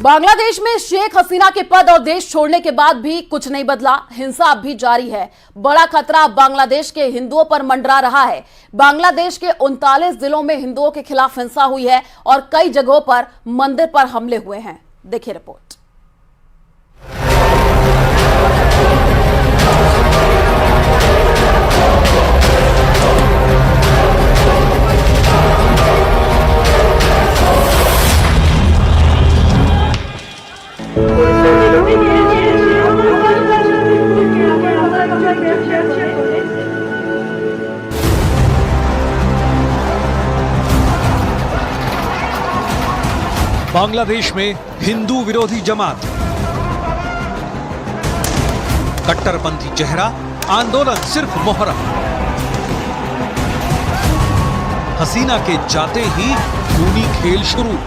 बांग्लादेश में शेख हसीना के पद और देश छोड़ने के बाद भी कुछ नहीं बदला। हिंसा अब भी जारी है। बड़ा खतरा बांग्लादेश के हिंदुओं पर मंडरा रहा है। बांग्लादेश के 39 जिलों में हिंदुओं के खिलाफ हिंसा हुई है और कई जगहों पर मंदिर पर हमले हुए हैं। देखिए रिपोर्ट। बांग्लादेश में हिंदू विरोधी जमात, कट्टरपंथी चेहरा, आंदोलन सिर्फ मोहरम। हसीना के जाते ही खूनी खेल शुरू।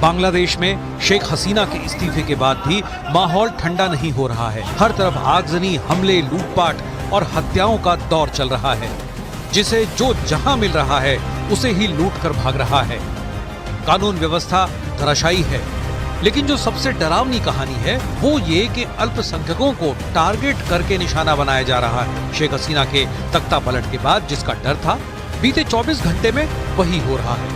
बांग्लादेश में शेख हसीना के इस्तीफे के बाद भी माहौल ठंडा नहीं हो रहा है। हर तरफ आगजनी, हमले, लूटपाट और हत्याओं का दौर चल रहा है। जिसे जो जहां मिल रहा है उसे ही लूट कर भाग रहा है। कानून व्यवस्था धराशायी है। लेकिन जो सबसे डरावनी कहानी है वो ये कि अल्पसंख्यकों को टारगेट करके निशाना बनाया जा रहा है। शेख हसीना के तख्ता पलट के बाद जिसका डर था, बीते 24 घंटे में वही हो रहा है।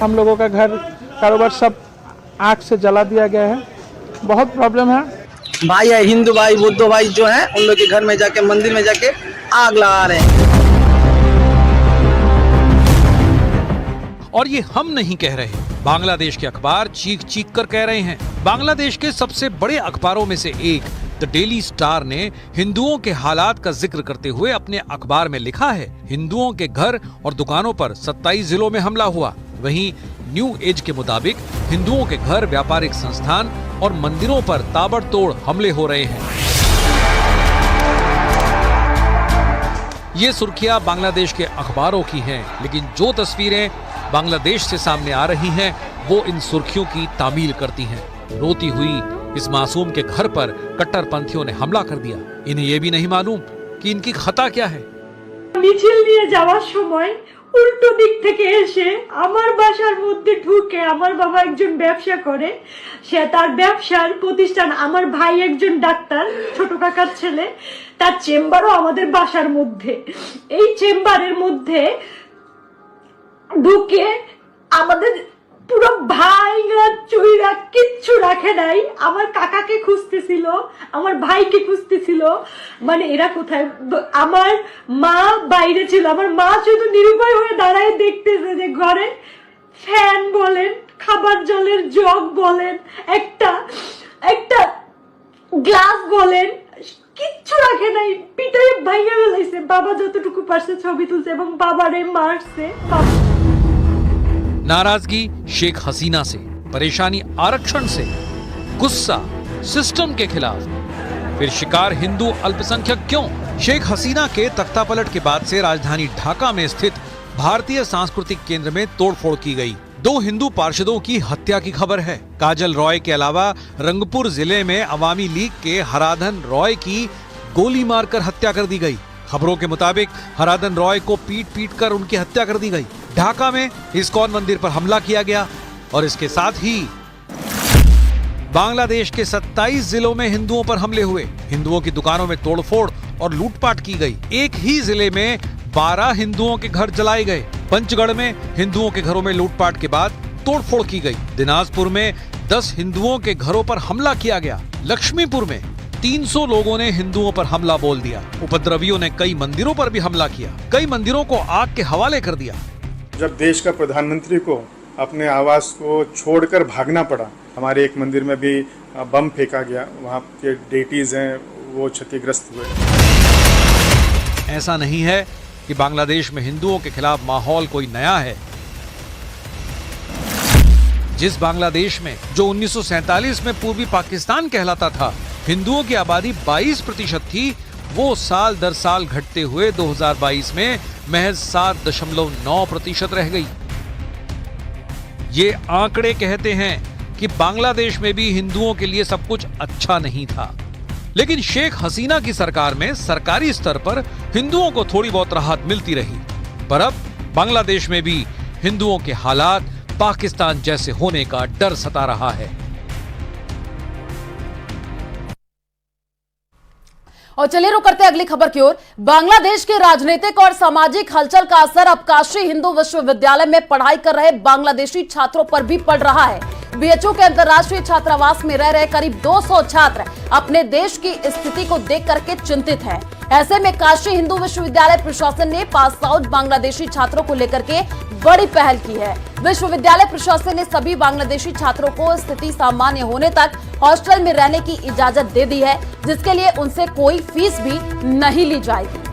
हम लोगों का घर कारोबार सब आग से जला दिया गया है। बहुत प्रॉब्लम है। भाई है, हिंदू भाई, बुद्ध भाई जो हैं, उन लोग के घर में जाके, मंदिर में जाके आग लगा रहे हैं। और ये हम नहीं कह रहे, बांग्लादेश के अखबार चीख चीख कर कह रहे हैं। बांग्लादेश के सबसे बड़े अखबारों में से एक द डेली स्टार ने हिंदुओं के हालात का जिक्र करते हुए अपने अखबार में लिखा है, हिंदुओं के घर और दुकानों पर 27 जिलों में हमला हुआ। वहीं न्यू एज के मुताबिक हिंदुओं के घर, व्यापारिक संस्थान और मंदिरों पर ताबड़तोड़ हमले हो रहे हैं। ये सुर्खियां बांग्लादेश के अखबारों की हैं, लेकिन जो तस्वीरें बांग्लादेश से सामने आ रही हैं वो इन सुर्खियों की तामील करती हैं। रोती हुई इस मासूम के घर पर कट्टरपंथियों ने हमला कर दिया। इन्हें ये भी नहीं मालूम कि इनकी खता क्या है। মিছিল নিয়ে যাওয়ার সময় উল্টো দিক থেকে এসে আমার বাসার মধ্যে ঢুকে, আমার বাবা একজন ব্যবসা করে, সে তার ব্যবসার প্রতিষ্ঠান, আমার ভাই একজন ডাক্তার, ছোট কাকার ছেলে, তার চেম্বারও আমাদের বাসার মধ্যে। এই চেম্বারের মধ্যে ঢুকে আমাদের পুরো ভাইরা চুইরা কিচ্ছু রাখে নাই। আমার কাকাকে খুঁজতেছিল, আমার ভাইকে খুঁজতেছিল, মানে এরা কোথায়। আমার মা বাইরে ছিল, আমার মা শুধু নিরুপায় হয়ে দাঁড়ায় দেখতেছে যে ঘরে ফ্যান বলেন, খাবার জলের জগ বলেন, একটা গ্লাস বলেন, কিচ্ছু রাখে নাই। পিটাই ভাইয়া ফেলাইছে। বাবা যতটুকু পারছে ছবি তুলছে এবং বাবারে মারছে। नाराजगी शेख हसीना से, परेशानी आरक्षण से, गुस्सा सिस्टम के खिलाफ, फिर शिकार हिंदू अल्पसंख्यक क्यों? शेख हसीना के तख्तापलट के बाद से राजधानी ढाका में स्थित भारतीय सांस्कृतिक केंद्र में तोड़फोड़ की गई। 2 हिंदू पार्षदों की हत्या की खबर है। काजल रॉय के अलावा रंगपुर जिले में अवामी लीग के हराधन रॉय की गोली मारकर हत्या कर दी गई। खबरों के मुताबिक हराधन रॉय को पीट पीट कर उनकी हत्या कर दी गई। ढाका में इस्कॉन मंदिर पर हमला किया गया और इसके साथ ही बांग्लादेश के 27 जिलों में हिंदुओं पर हमले हुए। हिंदुओं की दुकानों में तोड़फोड़ और लूटपाट की गई। एक ही जिले में 12 हिंदुओं के घर जलाए गए। पंचगढ़ में हिंदुओं के घरों में लूटपाट के बाद तोड़फोड़ की गई। दिनाजपुर में 10 हिंदुओं के घरों पर हमला किया गया। लक्ष्मीपुर में 300 लोगों ने हिंदुओं पर हमला बोल दिया। उपद्रवियों ने कई मंदिरों पर भी हमला किया, कई मंदिरों को आग के हवाले कर दिया। जब देश का प्रधानमंत्री को अपने आवास को छोड़कर भागना पड़ा, हमारे एक मंदिर में भी बम फेंका गया, वहाँ के डेटीज हैं वो क्षतिग्रस्त हुए। ऐसा नहीं है कि बांग्लादेश में हिंदुओं के खिलाफ माहौल कोई नया है। जिस बांग्लादेश में जो 1947 में पूर्वी पाकिस्तान कहलाता था, हिंदुओं की आबादी 22% थी, वो साल दर साल घटते हुए 2022 में महज 7.9% रह गई। ये आंकड़े कहते हैं कि बांग्लादेश में भी हिंदुओं के लिए सब कुछ अच्छा नहीं था। लेकिन शेख हसीना की सरकार में सरकारी स्तर पर हिंदुओं को थोड़ी बहुत राहत मिलती रही, पर अब बांग्लादेश में भी हिंदुओं के हालात पाकिस्तान जैसे होने का डर सता रहा है। और चलिए रुक करते हैं अगली खबर की ओर। बांग्लादेश के राजनीतिक और सामाजिक हलचल का असर अब काशी हिंदू विश्वविद्यालय में पढ़ाई कर रहे बांग्लादेशी छात्रों पर भी पड़ रहा है। बीएचयू के अंतर्राष्ट्रीय छात्रावास में रह रहे करीब 200 छात्र अपने देश की स्थिति को देख करके चिंतित हैं। ऐसे में काशी हिंदू विश्वविद्यालय प्रशासन ने पास आउट बांग्लादेशी छात्रों को लेकर के बड़ी पहल की है। विश्वविद्यालय प्रशासन ने सभी बांग्लादेशी छात्रों को स्थिति सामान्य होने तक हॉस्टल में रहने की इजाजत दे दी है, जिसके लिए उनसे कोई फीस भी नहीं ली जाएगी।